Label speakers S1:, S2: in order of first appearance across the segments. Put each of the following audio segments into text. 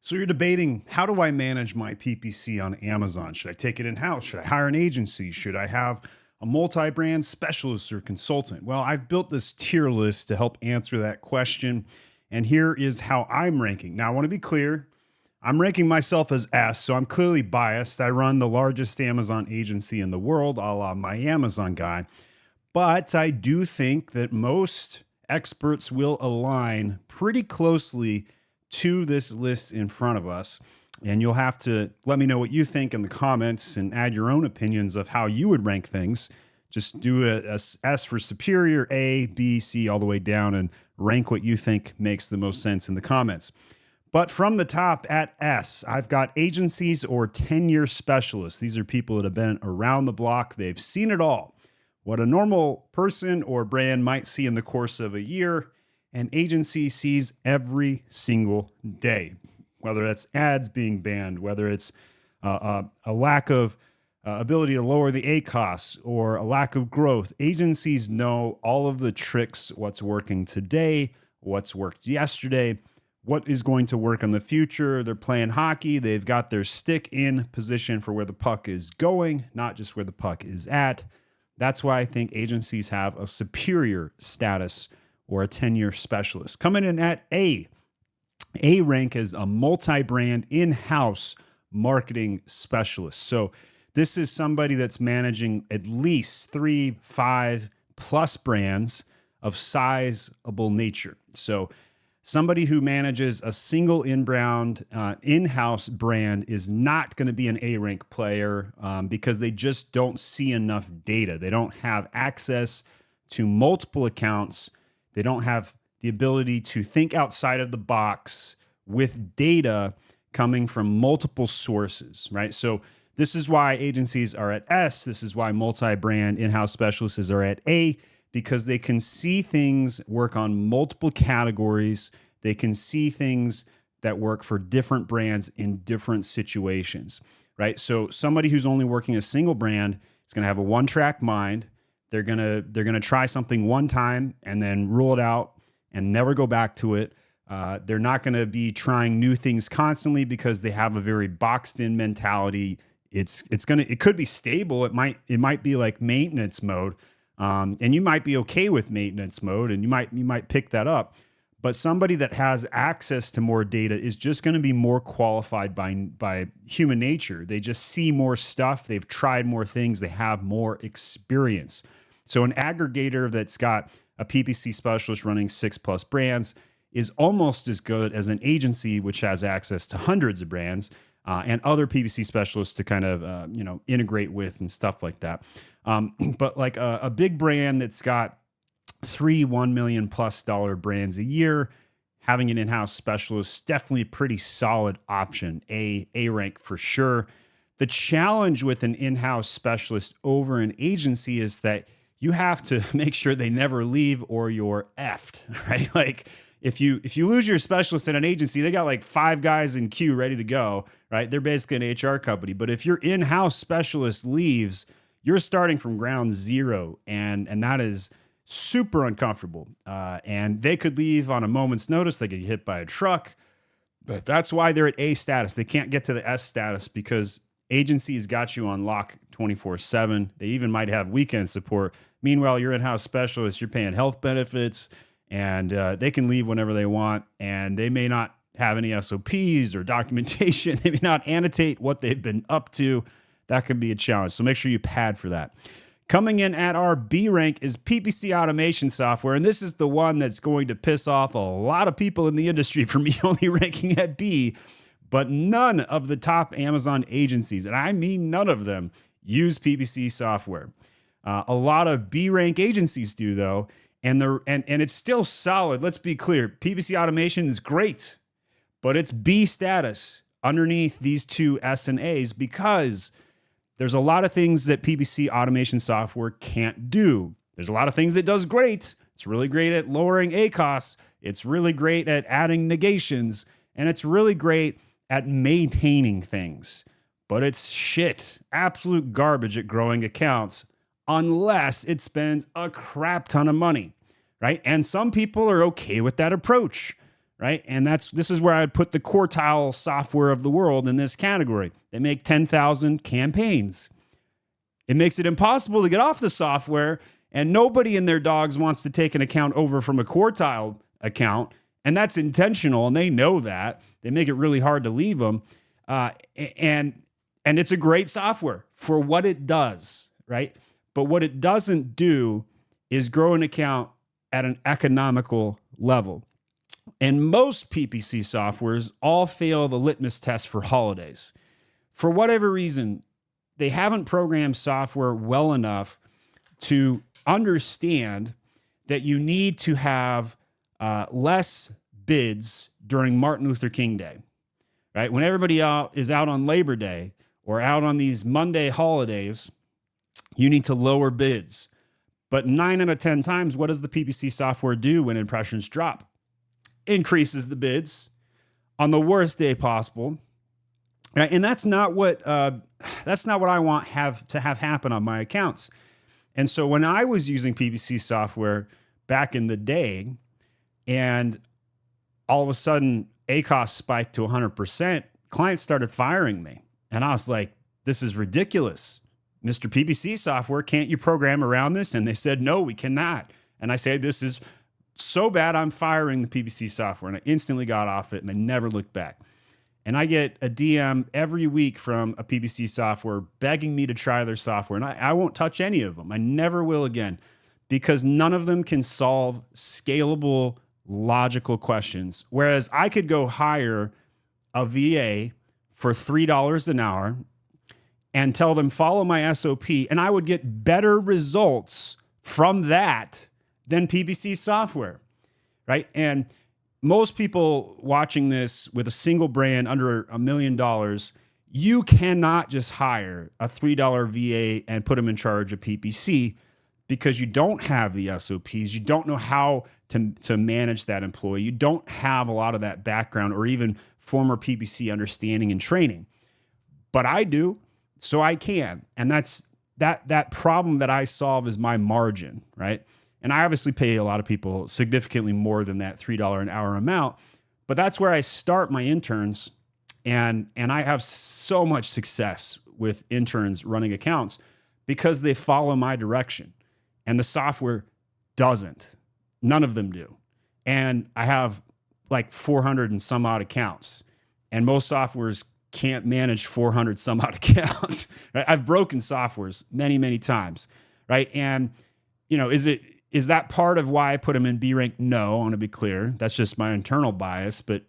S1: So you're debating, how do I manage my PPC on Amazon? Should I take it in-house? Should I hire an agency? Should I have a multi-brand specialist or consultant? Well, I've built this tier list to help answer that question. And here is how I'm ranking. Now, I want to be clear. I'm ranking myself as S, so I'm clearly biased. I run the largest Amazon agency in the world, a la my Amazon guy. But I do think that most experts will align pretty closely to this list in front of us. And you'll have to let me know what you think in the comments and add your own opinions of how you would rank things. Just do a S for superior, A, B, C, all the way down, and rank what you think makes the most sense in the comments. But from the top at S, I've got agencies or 10-year specialists. These are people that have been around the block. They've seen it all. What a normal person or brand might see in the course of a year, an agency sees every single day, whether that's ads being banned, whether it's a lack of ability to lower the A costs or a lack of growth. Agencies know all of the tricks, what's working today, what's worked yesterday, what is going to work in the future. They're playing hockey. They've got their stick in position for where the puck is going, not just where the puck is at. That's why I think agencies have a superior status or a 10-year specialist. Coming in at A rank is a multi-brand in-house marketing specialist. So this is somebody that's managing at least 3, 5 plus brands of sizable nature. So somebody who manages a single in-house brand is not going to be an A rank player because they just don't see enough data. They don't have access to multiple accounts. They don't have the ability to think outside of the box with data coming from multiple sources, right? So this is why agencies are at S. This is why multi-brand in-house specialists are at A, because they can see things work on multiple categories. They can see things that work for different brands in different situations, right? So somebody who's only working a single brand is going to have a one-track mind. They're gonna try something one time and then rule it out and never go back to it. They're not gonna be trying new things constantly because they have a very boxed-in mentality. It could be stable. It might be like maintenance mode, and you might be okay with maintenance mode, and you might pick that up. But somebody that has access to more data is just going to be more qualified by human nature. They just see more stuff. They've tried more things. They have more experience. So an aggregator that's got a PPC specialist running 6+ brands is almost as good as an agency which has access to hundreds of brands and other PPC specialists to kind of integrate with and stuff like that. But like a big brand that's got 3 $1 million+ brands a year, having an in-house specialist, definitely a pretty solid option. A rank for sure. The challenge with an in-house specialist over an agency is that you have to make sure they never leave or you're effed, right? Like if you lose your specialist at an agency, they got like 5 guys in queue ready to go, right? They're basically an HR company. But if your in-house specialist leaves, you're starting from ground zero, and that is super uncomfortable. And they could leave on a moment's notice. They get hit by a truck. But that's why they're at A status. They can't get to the S status because agencies got you on lock 24/7. They even might have weekend support. Meanwhile, your in-house specialist, you're paying health benefits, and they can leave whenever they want. And they may not have any SOPs or documentation. They may not annotate what they've been up to. That could be a challenge. So make sure you pad for that. Coming in at our B rank is PPC automation software, and this is the one that's going to piss off a lot of people in the industry for me only ranking at B, but none of the top Amazon agencies, and I mean none of them, use PPC software. A lot of B rank agencies do though, and it's still solid. Let's be clear, PPC automation is great, but it's B status underneath these two S and A's because there's a lot of things that PPC automation software can't do. There's a lot of things it does great. It's really great at lowering A costs. It's really great at adding negations. And it's really great at maintaining things. But it's shit, absolute garbage at growing accounts unless it spends a crap ton of money, right? And some people are okay with that approach, right? And this is where I'd put the quartile software of the world in this category. They make 10,000 campaigns. It makes it impossible to get off the software, and nobody in their dogs wants to take an account over from a quartile account, and that's intentional, and they know that. They make it really hard to leave them, and it's a great software for what it does, right? But what it doesn't do is grow an account at an economical level. And most PPC softwares all fail the litmus test for holidays. For whatever reason, they haven't programmed software well enough to understand that you need to have less bids during Martin Luther King Day, right? When everybody is out on Labor Day or out on these Monday holidays, you need to lower bids. But 9 out of 10 times, what does the PPC software do when impressions drop? Increases the bids on the worst day possible, right? And that's not what I want to have happen on my accounts. And so when I was using PPC software back in the day, and all of a sudden ACoS spiked to 100%, clients started firing me, and I was like, "This is ridiculous, Mr. PPC software. Can't you program around this?" And they said, "No, we cannot." And I said, "This is so bad, I'm firing the PPC software." And I instantly got off it, and I never looked back. And I get a DM every week from a PPC software begging me to try their software. And I won't touch any of them. I never will again, because none of them can solve scalable, logical questions. Whereas I could go hire a VA for $3 an hour and tell them, follow my SOP, and I would get better results from that than PPC software, right? And most people watching this with a single brand under $1 million, you cannot just hire a $3 VA and put them in charge of PPC, because you don't have the SOPs. You don't know how to manage that employee. You don't have a lot of that background or even former PPC understanding and training. But I do, so I can. And that's that problem that I solve is my margin, right? And I obviously pay a lot of people significantly more than that $3 an hour amount, but that's where I start my interns, and I have so much success with interns running accounts because they follow my direction, and the software doesn't. None of them do. And I have like 400 and some odd accounts, and most softwares can't manage 400 some odd accounts. Right? I've broken softwares many, many times, right? And is that part of why I put them in B rank? No, I want to be clear. That's just my internal bias. But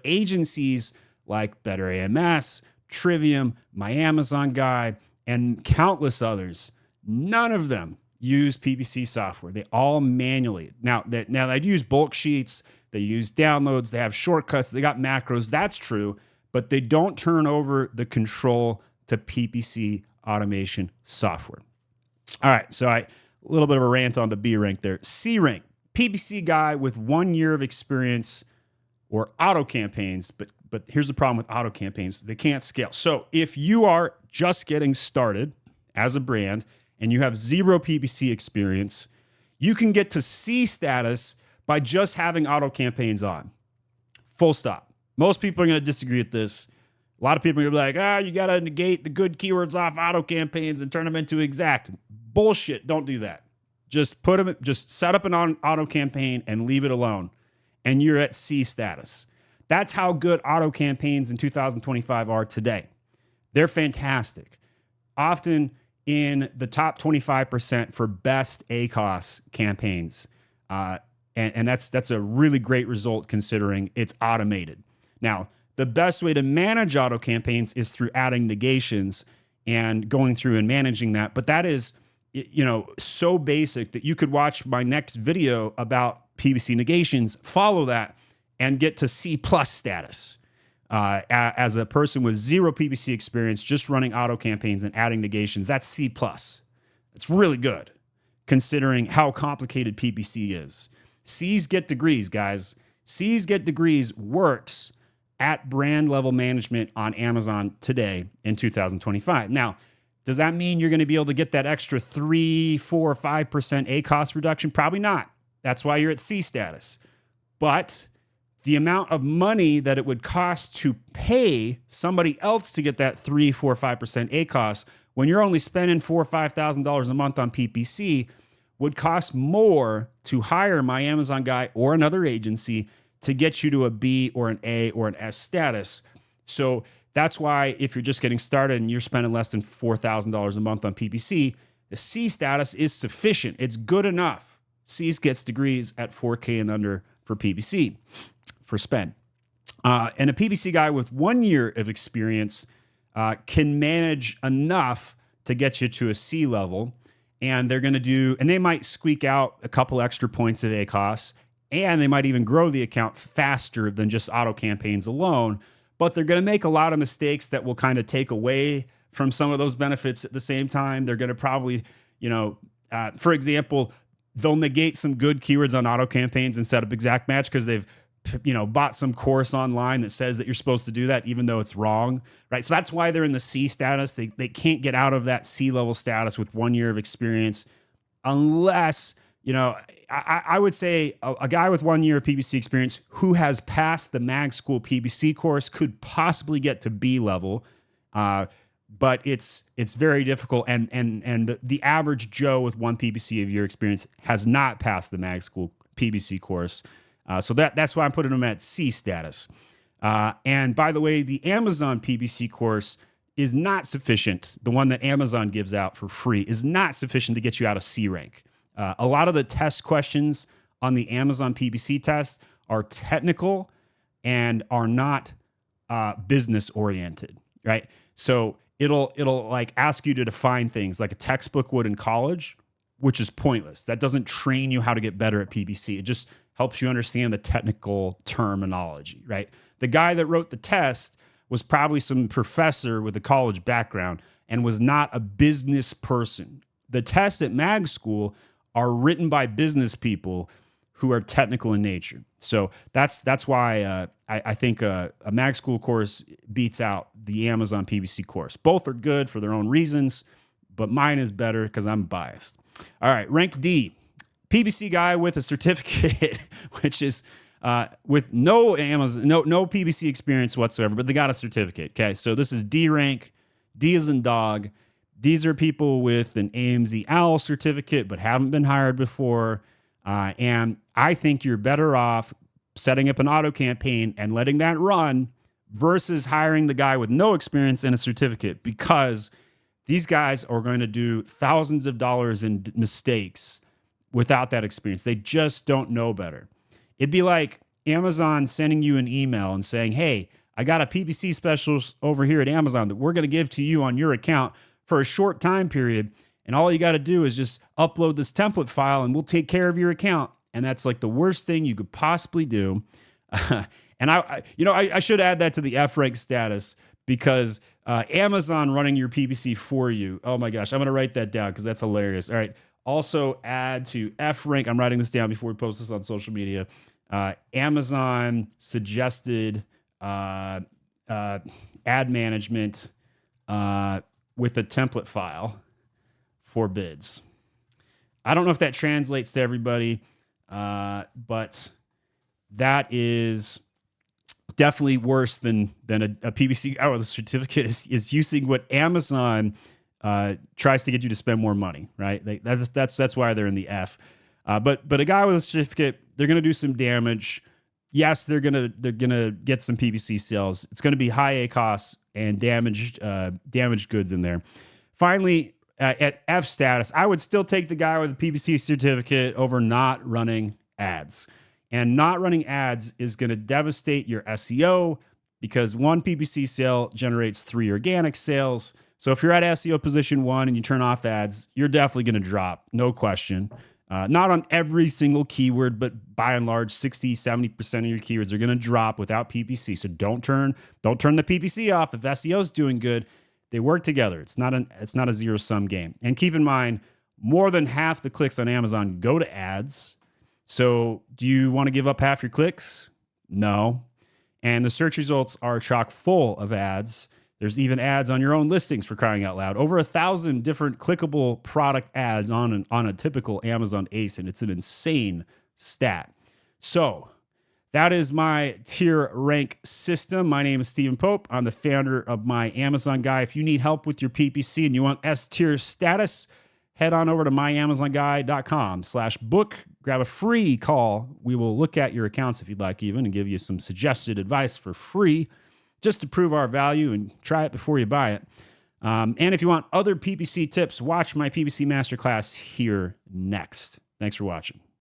S1: agencies like Better AMS, Trivium, My Amazon Guy, and countless others, none of them use PPC software. They all manually. Now they use bulk sheets, they use downloads, they have shortcuts, they got macros. That's true, but they don't turn over the control to PPC automation software. All right, so a little bit of a rant on the B rank there. C rank, PPC guy with 1 year of experience or auto campaigns, but here's the problem with auto campaigns. They can't scale. So if you are just getting started as a brand and you have zero PPC experience, you can get to C status by just having auto campaigns on. Full stop. Most people are going to disagree with this. A lot of people are going to be like, you got to negate the good keywords off auto campaigns and turn them into exact. Bullshit. Don't do that. Just set up an auto campaign and leave it alone, and you're at C status. That's how good auto campaigns in 2025 are today. They're fantastic. Often in the top 25% for best ACoS campaigns. And that's a really great result considering it's automated. Now, the best way to manage auto campaigns is through adding negations and going through and managing that. But that is, so basic that you could watch my next video about PPC negations, follow that, and get to C+ status. As a person with zero PPC experience, just running auto campaigns and adding negations, that's C+. It's really good considering how complicated PPC is. C's get degrees, guys. C's get degrees works at brand level management on Amazon today in 2025. Now, does that mean you're going to be able to get that extra 3, 4, 5% ACoS reduction? Probably not. That's why you're at C status. But the amount of money that it would cost to pay somebody else to get that 3, 4, 5% ACOS when you're only spending $4,000 or $5,000 a month on PPC would cost more to hire my Amazon guy or another agency to get you to a B or an A or an S status. So that's why if you're just getting started and you're spending less than $4,000 a month on PPC, the C status is sufficient. It's good enough. C gets degrees at 4K and under for PPC, for spend. And a PPC guy with 1 year of experience can manage enough to get you to a C level. And they're going to do, and they might squeak out a couple extra points of ACOS, and they might even grow the account faster than just auto campaigns alone. But they're going to make a lot of mistakes that will kind of take away from some of those benefits at the same time. They're going to probably, for example, they'll negate some good keywords on auto campaigns and set up exact match because they've bought some course online that says that you're supposed to do that, even though it's wrong, right? So that's why they're in the C status. They can't get out of that C level status with 1 year of experience unless, I would say a guy with 1 year of PPC experience who has passed the Mag School PPC course could possibly get to B level, but it's very difficult. And the average Joe with 1 PPC of year experience has not passed the Mag School PPC course. So that's why I'm putting them at C status. And by the way, the Amazon PPC course is not sufficient. The one that Amazon gives out for free is not sufficient to get you out of C rank. A lot of the test questions on the Amazon PPC test are technical and are not business oriented, right? So it'll like ask you to define things like a textbook would in college, which is pointless. That doesn't train you how to get better at PPC. It just helps you understand the technical terminology, right? The guy that wrote the test was probably some professor with a college background and was not a business person. The tests at Mag School are written by business people who are technical in nature. So that's why I think a Mag School course beats out the Amazon PPC course. Both are good for their own reasons, but mine is better because I'm biased. All right, rank D. PPC guy with a certificate, which is with no Amazon, no PPC experience whatsoever, but they got a certificate. Okay, so this is D rank. D is in dog. These are people with an AMZ OWL certificate, but haven't been hired before. And I think you're better off setting up an auto campaign and letting that run versus hiring the guy with no experience and a certificate, because these guys are going to do thousands of dollars in mistakes without that experience. They just don't know better. It'd be like Amazon sending you an email and saying, hey, I got a PPC specialist over here at Amazon that we're going to give to you on your account for a short time period. And all you got to do is just upload this template file and we'll take care of your account. And that's like the worst thing you could possibly do. And I should add that to the F rank status, because Amazon running your PPC for you. Oh my gosh, I'm going to write that down because that's hilarious. All right. Also add to F rank. I'm writing this down before we post this on social media. Amazon suggested ad management with a template file for bids. I don't know if that translates to everybody, but that is definitely worse than a PPC guy with a certificate is using what Amazon tries to get you to spend more money, right? That's why they're in the F. But a guy with a certificate, they're going to do some damage. Yes, they're gonna get some PPC sales. It's going to be high ACOS and damaged goods in there. Finally, at F status, I would still take the guy with a PPC certificate over not running ads. And not running ads is going to devastate your SEO, because 1 PPC sale generates 3 organic sales. So if you're at SEO position 1 and you turn off ads, you're definitely going to drop, no question. Not on every single keyword, but by and large, 60, 70% of your keywords are going to drop without PPC. So don't turn the PPC off. If SEO is doing good, they work together. It's not a zero-sum game. And keep in mind, more than half the clicks on Amazon go to ads. So do you want to give up half your clicks? No. And the search results are chock full of ads. There's even ads on your own listings, for crying out loud. Over 1,000 different clickable product ads on a typical Amazon ASIN. It's an insane stat. So That is my tier rank system. My name is Stephen Pope. I'm the founder of My Amazon Guy. If you need help with your PPC and you want S tier status, head on over to myamazonguy.com/book. Grab a free call. We will look at your accounts if you'd like even and give you some suggested advice for free just to prove our value and try it before you buy it. And if you want other PPC tips, watch my PPC Masterclass here next. Thanks for watching.